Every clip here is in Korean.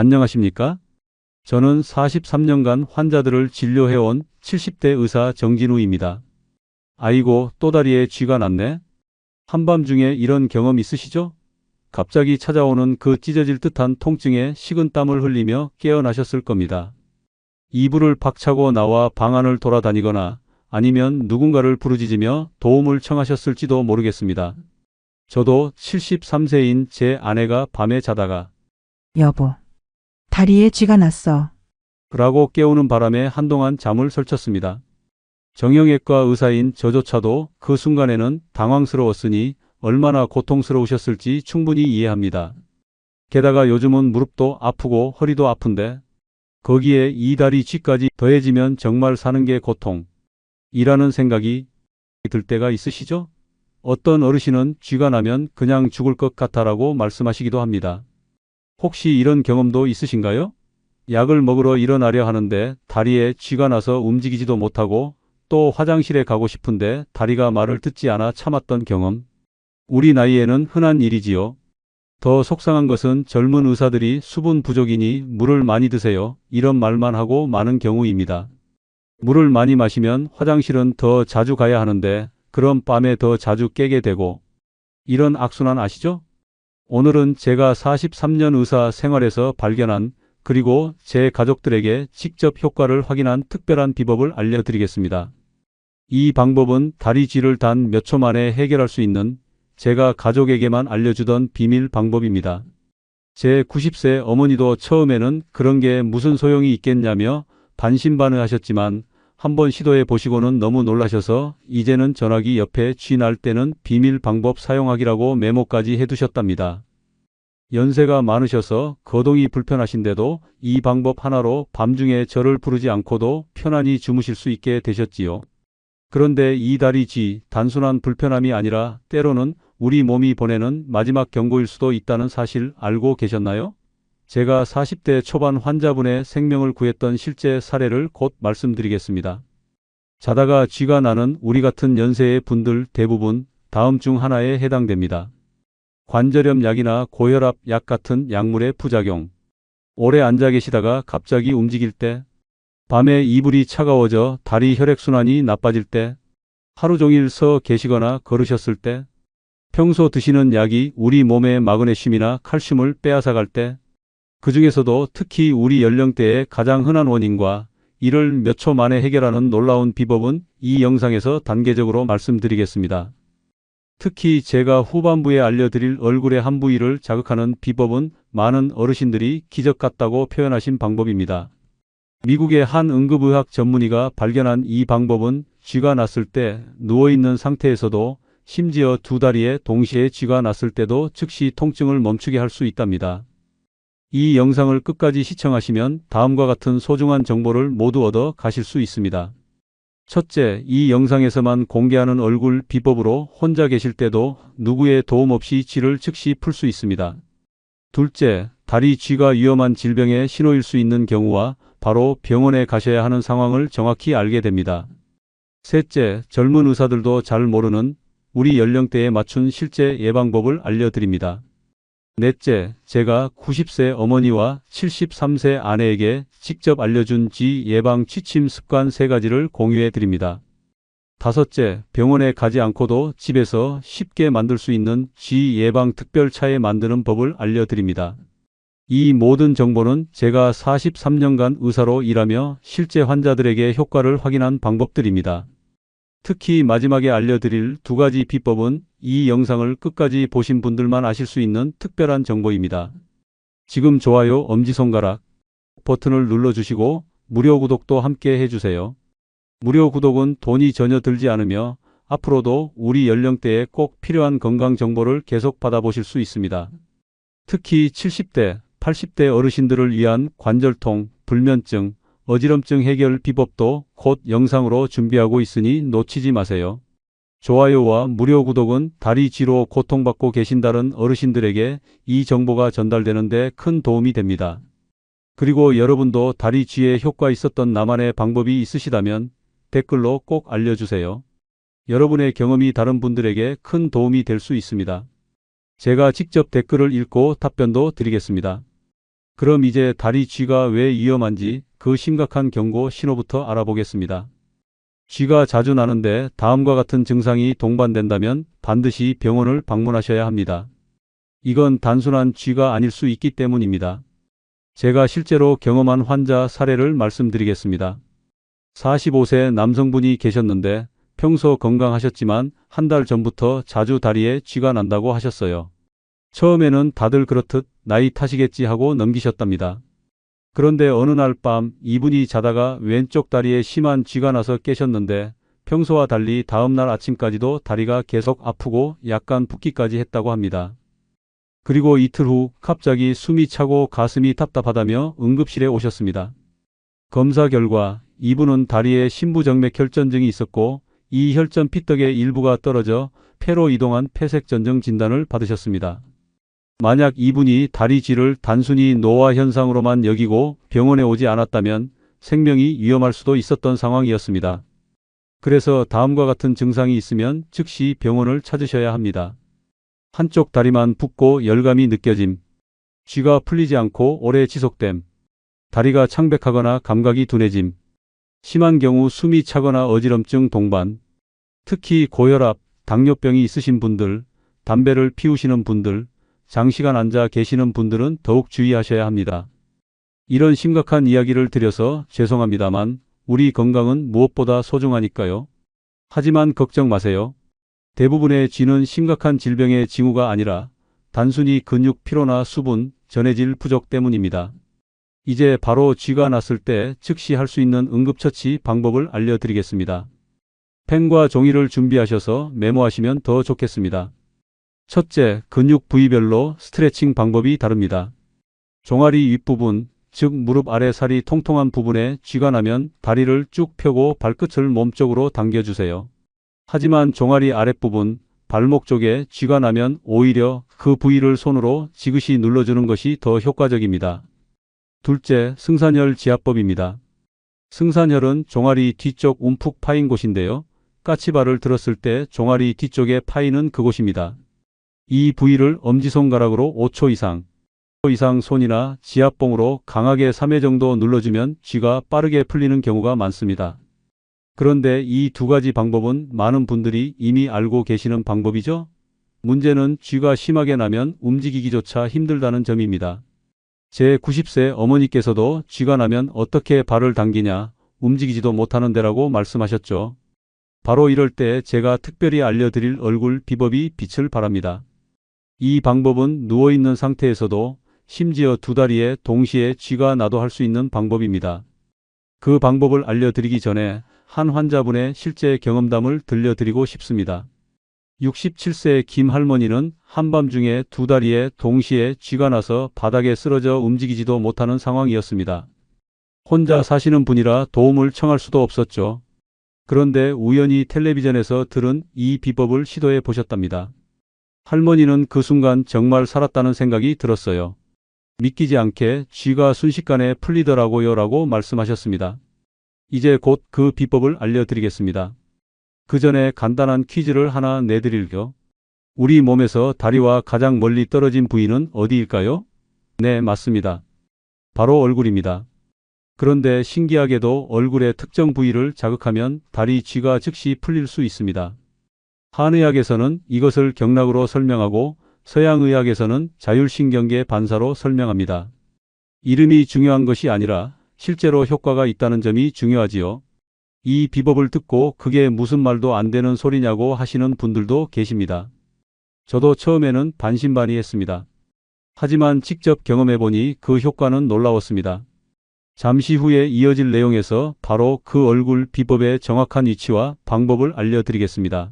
안녕하십니까? 저는 43년간 환자들을 진료해온 70대 의사 정진우입니다. 아이고, 또 다리에 쥐가 났네? 한밤중에 이런 경험 있으시죠? 갑자기 찾아오는 그 찢어질 듯한 통증에 식은땀을 흘리며 깨어나셨을 겁니다. 이불을 박차고 나와 방 안을 돌아다니거나 아니면 누군가를 부르짖으며 도움을 청하셨을지도 모르겠습니다. 저도 73세인 제 아내가 밤에 자다가 여보, 다리에 쥐가 났어. 라고 깨우는 바람에 한동안 잠을 설쳤습니다. 정형외과 의사인 저조차도 그 순간에는 당황스러웠으니 얼마나 고통스러우셨을지 충분히 이해합니다. 게다가 요즘은 무릎도 아프고 허리도 아픈데 거기에 이 다리 쥐까지 더해지면 정말 사는 게 고통이라는 생각이 들 때가 있으시죠? 어떤 어르신은 쥐가 나면 그냥 죽을 것 같아라고 말씀하시기도 합니다. 혹시 이런 경험도 있으신가요? 약을 먹으러 일어나려 하는데 다리에 쥐가 나서 움직이지도 못하고 또 화장실에 가고 싶은데 다리가 말을 듣지 않아 참았던 경험. 우리 나이에는 흔한 일이지요. 더 속상한 것은 젊은 의사들이 수분 부족이니 물을 많이 드세요. 이런 말만 하고 마는 경우입니다. 물을 많이 마시면 화장실은 더 자주 가야 하는데 그럼 밤에 더 자주 깨게 되고 이런 악순환 아시죠? 오늘은 제가 43년 의사 생활에서 발견한 그리고 제 가족들에게 직접 효과를 확인한 특별한 비법을 알려드리겠습니다. 이 방법은 다리 쥐를 단 몇 초 만에 해결할 수 있는 제가 가족에게만 알려주던 비밀 방법입니다. 제 90세 어머니도 처음에는 그런 게 무슨 소용이 있겠냐며 반신반의하셨지만 한번 시도해 보시고는 너무 놀라셔서 이제는 전화기 옆에 쥐 날 때는 비밀 방법 사용하기라고 메모까지 해두셨답니다. 연세가 많으셔서 거동이 불편하신데도 이 방법 하나로 밤중에 저를 부르지 않고도 편안히 주무실 수 있게 되셨지요. 그런데 이 다리 쥐 단순한 불편함이 아니라 때로는 우리 몸이 보내는 마지막 경고일 수도 있다는 사실 알고 계셨나요? 제가 40대 초반 환자분의 생명을 구했던 실제 사례를 곧 말씀드리겠습니다. 자다가 쥐가 나는 우리 같은 연세의 분들 대부분 다음 중 하나에 해당됩니다. 관절염 약이나 고혈압 약 같은 약물의 부작용. 오래 앉아 계시다가 갑자기 움직일 때, 밤에 이불이 차가워져 다리 혈액순환이 나빠질 때, 하루 종일 서 계시거나 걸으셨을 때, 평소 드시는 약이 우리 몸의 마그네슘이나 칼슘을 빼앗아갈 때, 그 중에서도 특히 우리 연령대의 가장 흔한 원인과 이를 몇 초 만에 해결하는 놀라운 비법은 이 영상에서 단계적으로 말씀드리겠습니다. 특히 제가 후반부에 알려드릴 얼굴의 한 부위를 자극하는 비법은 많은 어르신들이 기적 같다고 표현하신 방법입니다. 미국의 한 응급의학 전문의가 발견한 이 방법은 쥐가 났을 때 누워있는 상태에서도 심지어 두 다리에 동시에 쥐가 났을 때도 즉시 통증을 멈추게 할 수 있답니다. 이 영상을 끝까지 시청하시면 다음과 같은 소중한 정보를 모두 얻어 가실 수 있습니다. 첫째, 이 영상에서만 공개하는 얼굴 비법으로 혼자 계실 때도 누구의 도움 없이 쥐를 즉시 풀 수 있습니다. 둘째, 다리 쥐가 위험한 질병의 신호일 수 있는 경우와 바로 병원에 가셔야 하는 상황을 정확히 알게 됩니다. 셋째, 젊은 의사들도 잘 모르는 우리 연령대에 맞춘 실제 예방법을 알려드립니다. 넷째, 제가 90세 어머니와 73세 아내에게 직접 알려준 쥐 예방 취침 습관 3가지를 공유해 드립니다. 다섯째, 병원에 가지 않고도 집에서 쉽게 만들 수 있는 쥐 예방 특별 차에 만드는 법을 알려드립니다. 이 모든 정보는 제가 43년간 의사로 일하며 실제 환자들에게 효과를 확인한 방법들입니다. 특히 마지막에 알려드릴 2가지 비법은 이 영상을 끝까지 보신 분들만 아실 수 있는 특별한 정보입니다. 지금 좋아요, 엄지손가락 버튼을 눌러주시고 무료 구독도 함께 해주세요. 무료 구독은 돈이 전혀 들지 않으며 앞으로도 우리 연령대에 꼭 필요한 건강 정보를 계속 받아보실 수 있습니다. 특히 70대, 80대 어르신들을 위한 관절통, 불면증, 어지럼증 해결 비법도 곧 영상으로 준비하고 있으니 놓치지 마세요. 좋아요와 무료 구독은 다리 쥐로 고통받고 계신다는 어르신들에게 이 정보가 전달되는 데 큰 도움이 됩니다. 그리고 여러분도 다리 쥐에 효과 있었던 나만의 방법이 있으시다면 댓글로 꼭 알려주세요. 여러분의 경험이 다른 분들에게 큰 도움이 될 수 있습니다. 제가 직접 댓글을 읽고 답변도 드리겠습니다. 그럼 이제 다리 쥐가 왜 위험한지 그 심각한 경고 신호부터 알아보겠습니다. 쥐가 자주 나는데 다음과 같은 증상이 동반된다면 반드시 병원을 방문하셔야 합니다. 이건 단순한 쥐가 아닐 수 있기 때문입니다. 제가 실제로 경험한 환자 사례를 말씀드리겠습니다. 45세 남성분이 계셨는데 평소 건강하셨지만 한 달 전부터 자주 다리에 쥐가 난다고 하셨어요. 처음에는 다들 그렇듯 나이 탓이겠지 하고 넘기셨답니다. 그런데 어느 날 밤 이분이 자다가 왼쪽 다리에 심한 쥐가 나서 깨셨는데 평소와 달리 다음날 아침까지도 다리가 계속 아프고 약간 붓기까지 했다고 합니다. 그리고 이틀 후 갑자기 숨이 차고 가슴이 답답하다며 응급실에 오셨습니다. 검사 결과 이분은 다리에 심부정맥 혈전증이 있었고 이 혈전 피떡의 일부가 떨어져 폐로 이동한 폐색전증 진단을 받으셨습니다. 만약 이분이 다리 쥐를 단순히 노화 현상으로만 여기고 병원에 오지 않았다면 생명이 위험할 수도 있었던 상황이었습니다. 그래서 다음과 같은 증상이 있으면 즉시 병원을 찾으셔야 합니다. 한쪽 다리만 붓고 열감이 느껴짐, 쥐가 풀리지 않고 오래 지속됨, 다리가 창백하거나 감각이 둔해짐, 심한 경우 숨이 차거나 어지럼증 동반, 특히 고혈압, 당뇨병이 있으신 분들, 담배를 피우시는 분들, 장시간 앉아 계시는 분들은 더욱 주의하셔야 합니다. 이런 심각한 이야기를 드려서 죄송합니다만 우리 건강은 무엇보다 소중하니까요. 하지만 걱정 마세요. 대부분의 쥐는 심각한 질병의 징후가 아니라 단순히 근육 피로나 수분, 전해질 부족 때문입니다. 이제 바로 쥐가 났을 때 즉시 할 수 있는 응급처치 방법을 알려드리겠습니다. 펜과 종이를 준비하셔서 메모하시면 더 좋겠습니다. 첫째, 근육 부위별로 스트레칭 방법이 다릅니다. 종아리 윗부분, 즉 무릎 아래 살이 통통한 부분에 쥐가 나면 다리를 쭉 펴고 발끝을 몸쪽으로 당겨주세요. 하지만 종아리 아랫부분, 발목 쪽에 쥐가 나면 오히려 그 부위를 손으로 지그시 눌러주는 것이 더 효과적입니다. 둘째, 승산혈 지압법입니다. 승산혈은 종아리 뒤쪽 움푹 파인 곳인데요. 까치발을 들었을 때 종아리 뒤쪽에 파이는 그곳입니다. 이 부위를 엄지손가락으로 5초 이상 손이나 지압봉으로 강하게 3회 정도 눌러주면 쥐가 빠르게 풀리는 경우가 많습니다. 그런데 이 두 가지 방법은 많은 분들이 이미 알고 계시는 방법이죠? 문제는 쥐가 심하게 나면 움직이기조차 힘들다는 점입니다. 제 90세 어머니께서도 쥐가 나면 어떻게 발을 당기냐, 움직이지도 못하는데라고 말씀하셨죠. 바로 이럴 때 제가 특별히 알려드릴 얼굴 비법이 빛을 발합니다. 이 방법은 누워있는 상태에서도 심지어 두 다리에 동시에 쥐가 나도 할 수 있는 방법입니다. 그 방법을 알려드리기 전에 한 환자분의 실제 경험담을 들려드리고 싶습니다. 67세 김 할머니는 한밤중에 두 다리에 동시에 쥐가 나서 바닥에 쓰러져 움직이지도 못하는 상황이었습니다. 혼자 사시는 분이라 도움을 청할 수도 없었죠. 그런데 우연히 텔레비전에서 들은 이 비법을 시도해 보셨답니다. 할머니는 그 순간 정말 살았다는 생각이 들었어요. 믿기지 않게 쥐가 순식간에 풀리더라고요 라고 말씀하셨습니다. 이제 곧 그 비법을 알려드리겠습니다. 그 전에 간단한 퀴즈를 하나 내드릴게요. 우리 몸에서 다리와 가장 멀리 떨어진 부위는 어디일까요? 네, 맞습니다. 바로 얼굴입니다. 그런데 신기하게도 얼굴의 특정 부위를 자극하면 다리 쥐가 즉시 풀릴 수 있습니다. 한의학에서는 이것을 경락으로 설명하고 서양의학에서는 자율신경계 반사로 설명합니다. 이름이 중요한 것이 아니라 실제로 효과가 있다는 점이 중요하지요. 이 비법을 듣고 그게 무슨 말도 안 되는 소리냐고 하시는 분들도 계십니다. 저도 처음에는 반신반의했습니다. 하지만 직접 경험해보니 그 효과는 놀라웠습니다. 잠시 후에 이어질 내용에서 바로 그 얼굴 비법의 정확한 위치와 방법을 알려드리겠습니다.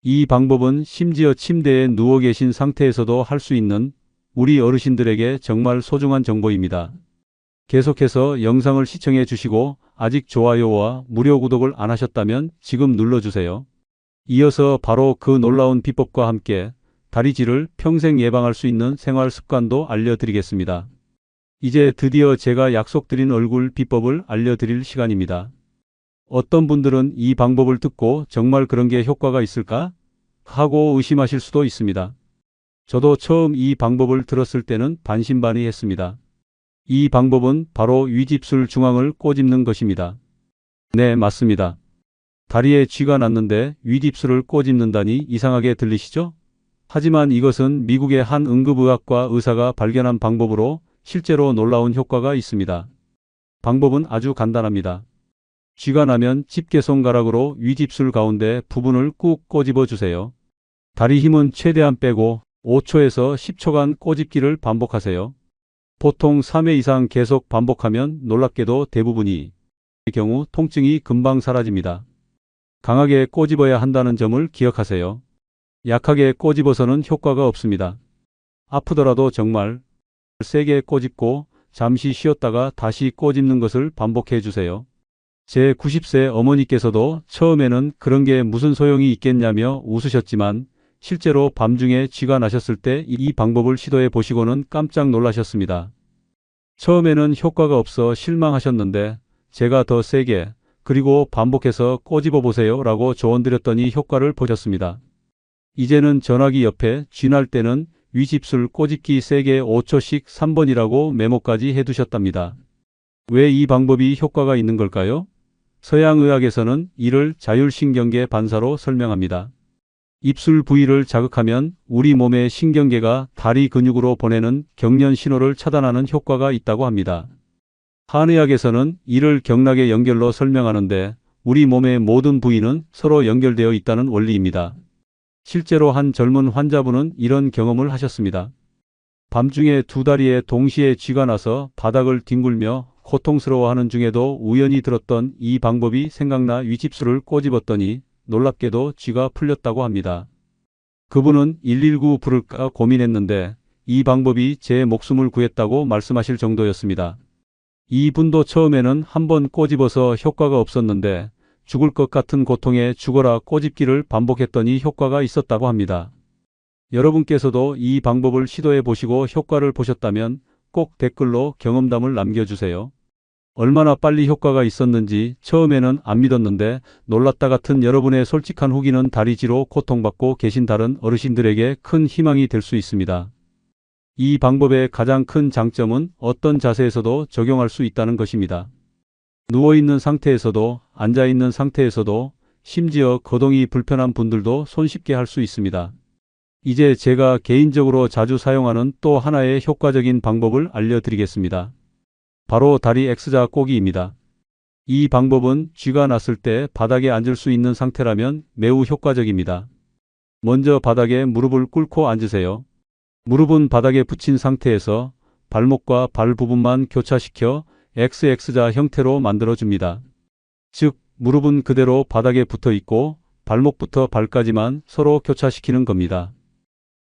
이 방법은 심지어 침대에 누워 계신 상태에서도 할 수 있는 우리 어르신들에게 정말 소중한 정보입니다. 계속해서 영상을 시청해 주시고 아직 좋아요와 무료 구독을 안 하셨다면 지금 눌러주세요. 이어서 바로 그 놀라운 비법과 함께 다리쥐를 평생 예방할 수 있는 생활 습관도 알려드리겠습니다. 이제 드디어 제가 약속드린 얼굴 비법을 알려드릴 시간입니다. 어떤 분들은 이 방법을 듣고 정말 그런 게 효과가 있을까? 하고 의심하실 수도 있습니다. 저도 처음 이 방법을 들었을 때는 반신반의했습니다. 이 방법은 바로 위집술 중앙을 꼬집는 것입니다. 네, 맞습니다. 다리에 쥐가 났는데 위집술을 꼬집는다니 이상하게 들리시죠? 하지만 이것은 미국의 한 응급의학과 의사가 발견한 방법으로 실제로 놀라운 효과가 있습니다. 방법은 아주 간단합니다. 쥐가 나면 집게손가락으로 위집술 가운데 부분을 꾹 꼬집어 주세요. 다리 힘은 최대한 빼고 5초에서 10초간 꼬집기를 반복하세요. 보통 3회 이상 계속 반복하면 놀랍게도 대부분의 경우 통증이 금방 사라집니다. 강하게 꼬집어야 한다는 점을 기억하세요. 약하게 꼬집어서는 효과가 없습니다. 아프더라도 정말 세게 꼬집고 잠시 쉬었다가 다시 꼬집는 것을 반복해 주세요. 제 90세 어머니께서도 처음에는 그런 게 무슨 소용이 있겠냐며 웃으셨지만 실제로 밤중에 쥐가 나셨을 때 이 방법을 시도해 보시고는 깜짝 놀라셨습니다. 처음에는 효과가 없어 실망하셨는데 제가 더 세게 그리고 반복해서 꼬집어 보세요 라고 조언드렸더니 효과를 보셨습니다. 이제는 전화기 옆에 쥐 날 때는 위집술 꼬집기 세게 5초씩 3번이라고 메모까지 해두셨답니다. 왜 이 방법이 효과가 있는 걸까요? 서양의학에서는 이를 자율신경계 반사로 설명합니다. 입술 부위를 자극하면 우리 몸의 신경계가 다리 근육으로 보내는 경련 신호를 차단하는 효과가 있다고 합니다. 한의학에서는 이를 경락의 연결로 설명하는데 우리 몸의 모든 부위는 서로 연결되어 있다는 원리입니다. 실제로 한 젊은 환자분은 이런 경험을 하셨습니다. 밤중에 두 다리에 동시에 쥐가 나서 바닥을 뒹굴며 고통스러워하는 중에도 우연히 들었던 이 방법이 생각나 위집술을 꼬집었더니 놀랍게도 쥐가 풀렸다고 합니다. 그분은 119 부를까 고민했는데 이 방법이 제 목숨을 구했다고 말씀하실 정도였습니다. 이분도 처음에는 한번 꼬집어서 효과가 없었는데 죽을 것 같은 고통에 죽어라 꼬집기를 반복했더니 효과가 있었다고 합니다. 여러분께서도 이 방법을 시도해 보시고 효과를 보셨다면 꼭 댓글로 경험담을 남겨주세요. 얼마나 빨리 효과가 있었는지 처음에는 안 믿었는데 놀랐다 같은 여러분의 솔직한 후기는 다리쥐로 고통받고 계신 다른 어르신들에게 큰 희망이 될 수 있습니다. 이 방법의 가장 큰 장점은 어떤 자세에서도 적용할 수 있다는 것입니다. 누워있는 상태에서도 앉아있는 상태에서도 심지어 거동이 불편한 분들도 손쉽게 할 수 있습니다. 이제 제가 개인적으로 자주 사용하는 또 하나의 효과적인 방법을 알려드리겠습니다. 바로 다리 X자 꼬기입니다. 이 방법은 쥐가 났을 때 바닥에 앉을 수 있는 상태라면 매우 효과적입니다. 먼저 바닥에 무릎을 꿇고 앉으세요. 무릎은 바닥에 붙인 상태에서 발목과 발 부분만 교차시켜 XX자 형태로 만들어줍니다. 즉, 무릎은 그대로 바닥에 붙어 있고 발목부터 발까지만 서로 교차시키는 겁니다.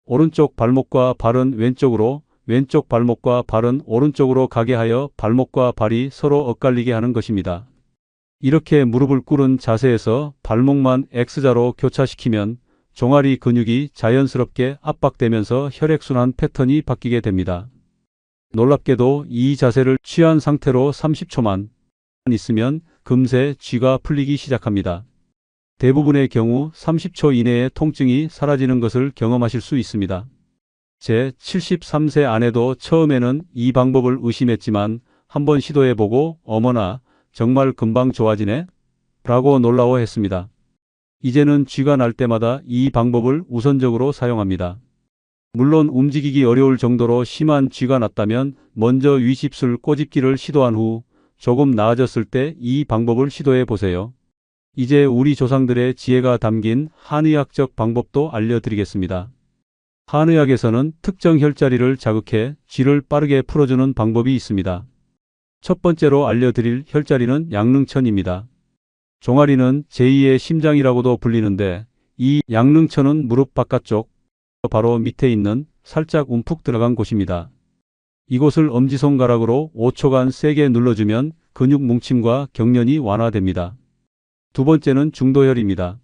오른쪽 발목과 발은 왼쪽으로, 왼쪽 발목과 발은 오른쪽으로 가게 하여 발목과 발이 서로 엇갈리게 하는 것입니다. 이렇게 무릎을 꿇은 자세에서 발목만 X자로 교차시키면 종아리 근육이 자연스럽게 압박되면서 혈액순환 패턴이 바뀌게 됩니다. 놀랍게도 이 자세를 취한 상태로 30초만 있으면 금세 쥐가 풀리기 시작합니다. 대부분의 경우 30초 이내에 통증이 사라지는 것을 경험하실 수 있습니다. 제 73세 아내도 처음에는 이 방법을 의심했지만 한번 시도해보고 어머나 정말 금방 좋아지네? 라고 놀라워했습니다. 이제는 쥐가 날 때마다 이 방법을 우선적으로 사용합니다. 물론 움직이기 어려울 정도로 심한 쥐가 났다면 먼저 위집술 꼬집기를 시도한 후 조금 나아졌을 때 이 방법을 시도해 보세요. 이제 우리 조상들의 지혜가 담긴 한의학적 방법도 알려드리겠습니다. 한의학에서는 특정 혈자리를 자극해 쥐를 빠르게 풀어주는 방법이 있습니다. 첫 번째로 알려드릴 혈자리는 양릉천입니다. 종아리는 제2의 심장이라고도 불리는데 이 양릉천은 무릎 바깥쪽 바로 밑에 있는 살짝 움푹 들어간 곳입니다. 이곳을 엄지손가락으로 5초간 세게 눌러주면 근육 뭉침과 경련이 완화됩니다. 두 번째는 중도혈입니다.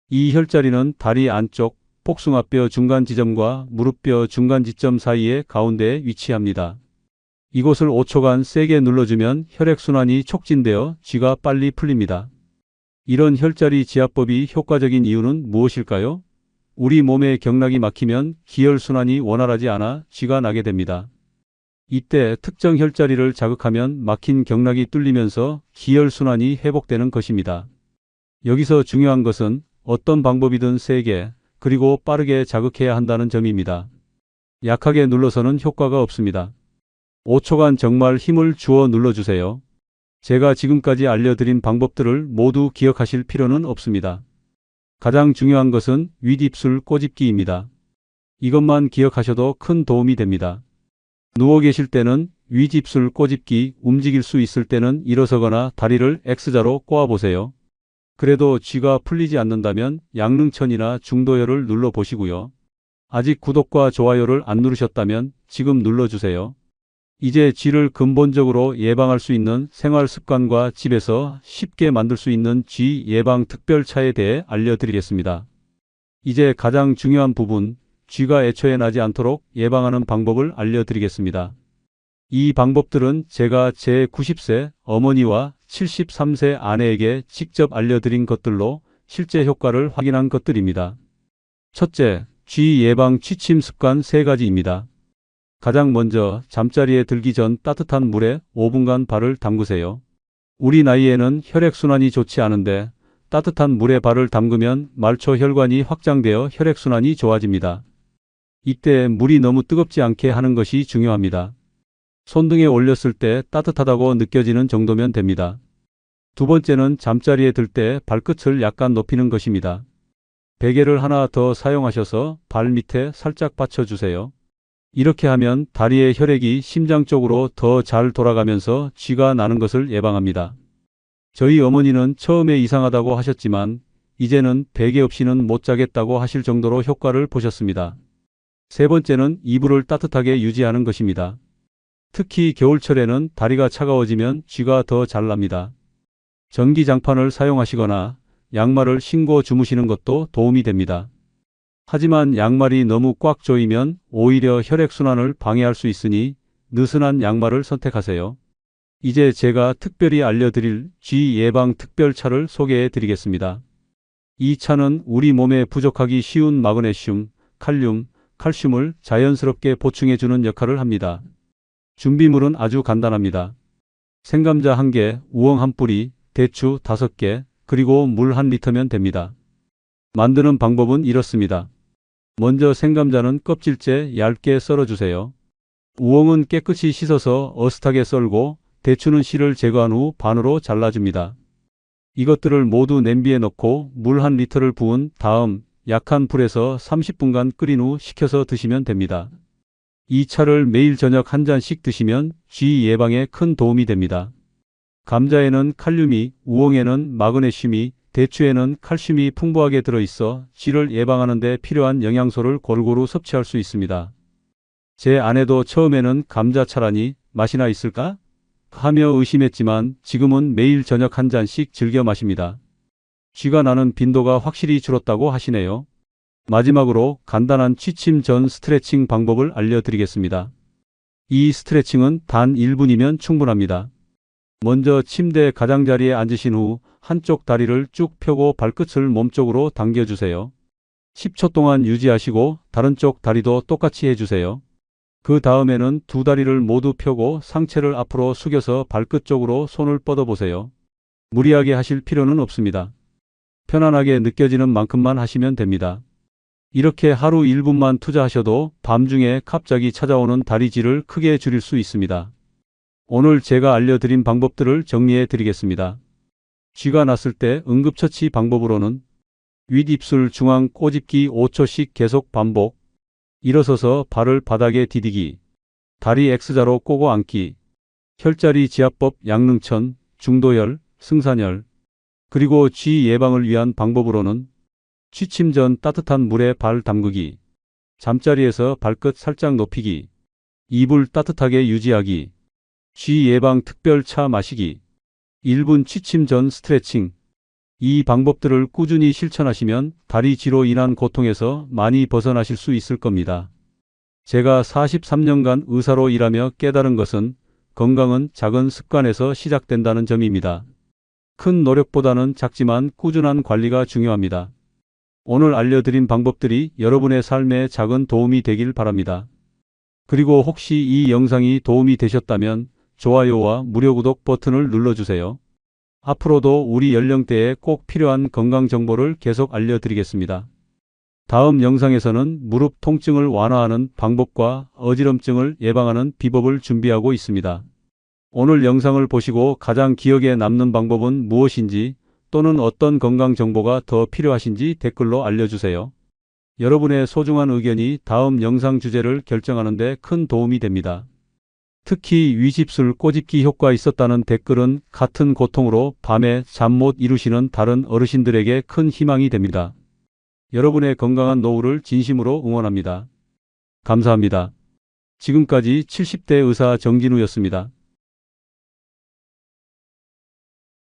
이 혈자리는 다리 안쪽 복숭아뼈 중간 지점과 무릎뼈 중간 지점 사이의 가운데에 위치합니다. 이곳을 5초간 세게 눌러주면 혈액순환이 촉진되어 쥐가 빨리 풀립니다. 이런 혈자리 지압법이 효과적인 이유는 무엇일까요? 우리 몸의 경락이 막히면 기혈순환이 원활하지 않아 쥐가 나게 됩니다. 이때 특정 혈자리를 자극하면 막힌 경락이 뚫리면서 기혈순환이 회복되는 것입니다. 여기서 중요한 것은 어떤 방법이든 세게 그리고 빠르게 자극해야 한다는 점입니다. 약하게 눌러서는 효과가 없습니다. 5초간 정말 힘을 주어 눌러주세요. 제가 지금까지 알려드린 방법들을 모두 기억하실 필요는 없습니다. 가장 중요한 것은 윗입술 꼬집기입니다. 이것만 기억하셔도 큰 도움이 됩니다. 누워 계실 때는 윗입술 꼬집기, 움직일 수 있을 때는 일어서거나 다리를 X자로 꼬아보세요. 그래도 쥐가 풀리지 않는다면 양릉천이나 중도혈을 눌러보시고요. 아직 구독과 좋아요를 안 누르셨다면 지금 눌러주세요. 이제 쥐를 근본적으로 예방할 수 있는 생활 습관과 집에서 쉽게 만들 수 있는 쥐 예방 특별차에 대해 알려드리겠습니다. 이제 가장 중요한 부분, 쥐가 애초에 나지 않도록 예방하는 방법을 알려드리겠습니다. 이 방법들은 제가 제 90세 어머니와 73세 아내에게 직접 알려드린 것들로 실제 효과를 확인한 것들입니다. 첫째, 쥐 예방 취침 습관 3가지입니다. 가장 먼저 잠자리에 들기 전 따뜻한 물에 5분간 발을 담그세요. 우리 나이에는 혈액순환이 좋지 않은데 따뜻한 물에 발을 담그면 말초 혈관이 확장되어 혈액순환이 좋아집니다. 이때 물이 너무 뜨겁지 않게 하는 것이 중요합니다. 손등에 올렸을 때 따뜻하다고 느껴지는 정도면 됩니다. 두 번째는 잠자리에 들 때 발끝을 약간 높이는 것입니다. 베개를 하나 더 사용하셔서 발 밑에 살짝 받쳐주세요. 이렇게 하면 다리의 혈액이 심장 쪽으로 더 잘 돌아가면서 쥐가 나는 것을 예방합니다. 저희 어머니는 처음에 이상하다고 하셨지만 이제는 베개 없이는 못 자겠다고 하실 정도로 효과를 보셨습니다. 세 번째는 이불을 따뜻하게 유지하는 것입니다. 특히 겨울철에는 다리가 차가워지면 쥐가 더 잘 납니다. 전기장판을 사용하시거나 양말을 신고 주무시는 것도 도움이 됩니다. 하지만 양말이 너무 꽉 조이면 오히려 혈액순환을 방해할 수 있으니 느슨한 양말을 선택하세요. 이제 제가 특별히 알려드릴 쥐 예방 특별차를 소개해 드리겠습니다. 이 차는 우리 몸에 부족하기 쉬운 마그네슘, 칼륨, 칼슘을 자연스럽게 보충해주는 역할을 합니다. 준비물은 아주 간단합니다. 생감자 1개, 우엉 1뿌리, 대추 5개, 그리고 물 1리터면 됩니다. 만드는 방법은 이렇습니다. 먼저 생감자는 껍질째 얇게 썰어주세요. 우엉은 깨끗이 씻어서 어슷하게 썰고 대추는 씨를 제거한 후 반으로 잘라줍니다. 이것들을 모두 냄비에 넣고 물 1리터를 부은 다음 약한 불에서 30분간 끓인 후 식혀서 드시면 됩니다. 이 차를 매일 저녁 한 잔씩 드시면 쥐 예방에 큰 도움이 됩니다. 감자에는 칼륨이, 우엉에는 마그네슘이, 대추에는 칼슘이 풍부하게 들어있어 쥐를 예방하는 데 필요한 영양소를 골고루 섭취할 수 있습니다. 제 아내도 처음에는 감자차라니 맛이나 있을까? 하며 의심했지만 지금은 매일 저녁 한 잔씩 즐겨 마십니다. 쥐가 나는 빈도가 확실히 줄었다고 하시네요. 마지막으로 간단한 취침 전 스트레칭 방법을 알려드리겠습니다. 이 스트레칭은 단 1분이면 충분합니다. 먼저 침대 가장자리에 앉으신 후 한쪽 다리를 쭉 펴고 발끝을 몸쪽으로 당겨주세요. 10초 동안 유지하시고 다른 쪽 다리도 똑같이 해주세요. 그 다음에는 두 다리를 모두 펴고 상체를 앞으로 숙여서 발끝 쪽으로 손을 뻗어보세요. 무리하게 하실 필요는 없습니다. 편안하게 느껴지는 만큼만 하시면 됩니다. 이렇게 하루 1분만 투자하셔도 밤중에 갑자기 찾아오는 다리쥐를 크게 줄일 수 있습니다. 오늘 제가 알려드린 방법들을 정리해 드리겠습니다. 쥐가 났을 때 응급처치 방법으로는 윗입술 중앙 꼬집기 5초씩 계속 반복, 일어서서 발을 바닥에 디디기, 다리 X자로 꼬고 앉기, 혈자리 지압법 양릉천, 중도혈, 승산혈, 그리고 쥐 예방을 위한 방법으로는 취침 전 따뜻한 물에 발 담그기, 잠자리에서 발끝 살짝 높이기, 이불 따뜻하게 유지하기, 쥐 예방 특별차 마시기, 1분 취침 전 스트레칭. 이 방법들을 꾸준히 실천하시면 다리쥐로 인한 고통에서 많이 벗어나실 수 있을 겁니다. 제가 43년간 의사로 일하며 깨달은 것은 건강은 작은 습관에서 시작된다는 점입니다. 큰 노력보다는 작지만 꾸준한 관리가 중요합니다. 오늘 알려드린 방법들이 여러분의 삶에 작은 도움이 되길 바랍니다. 그리고 혹시 이 영상이 도움이 되셨다면 좋아요와 무료 구독 버튼을 눌러주세요. 앞으로도 우리 연령대에 꼭 필요한 건강 정보를 계속 알려드리겠습니다. 다음 영상에서는 무릎 통증을 완화하는 방법과 어지럼증을 예방하는 비법을 준비하고 있습니다. 오늘 영상을 보시고 가장 기억에 남는 방법은 무엇인지 또는 어떤 건강 정보가 더 필요하신지 댓글로 알려주세요. 여러분의 소중한 의견이 다음 영상 주제를 결정하는 데 큰 도움이 됩니다. 특히 위집술 꼬집기 효과 있었다는 댓글은 같은 고통으로 밤에 잠 못 이루시는 다른 어르신들에게 큰 희망이 됩니다. 여러분의 건강한 노후를 진심으로 응원합니다. 감사합니다. 지금까지 70대 의사 정진우였습니다.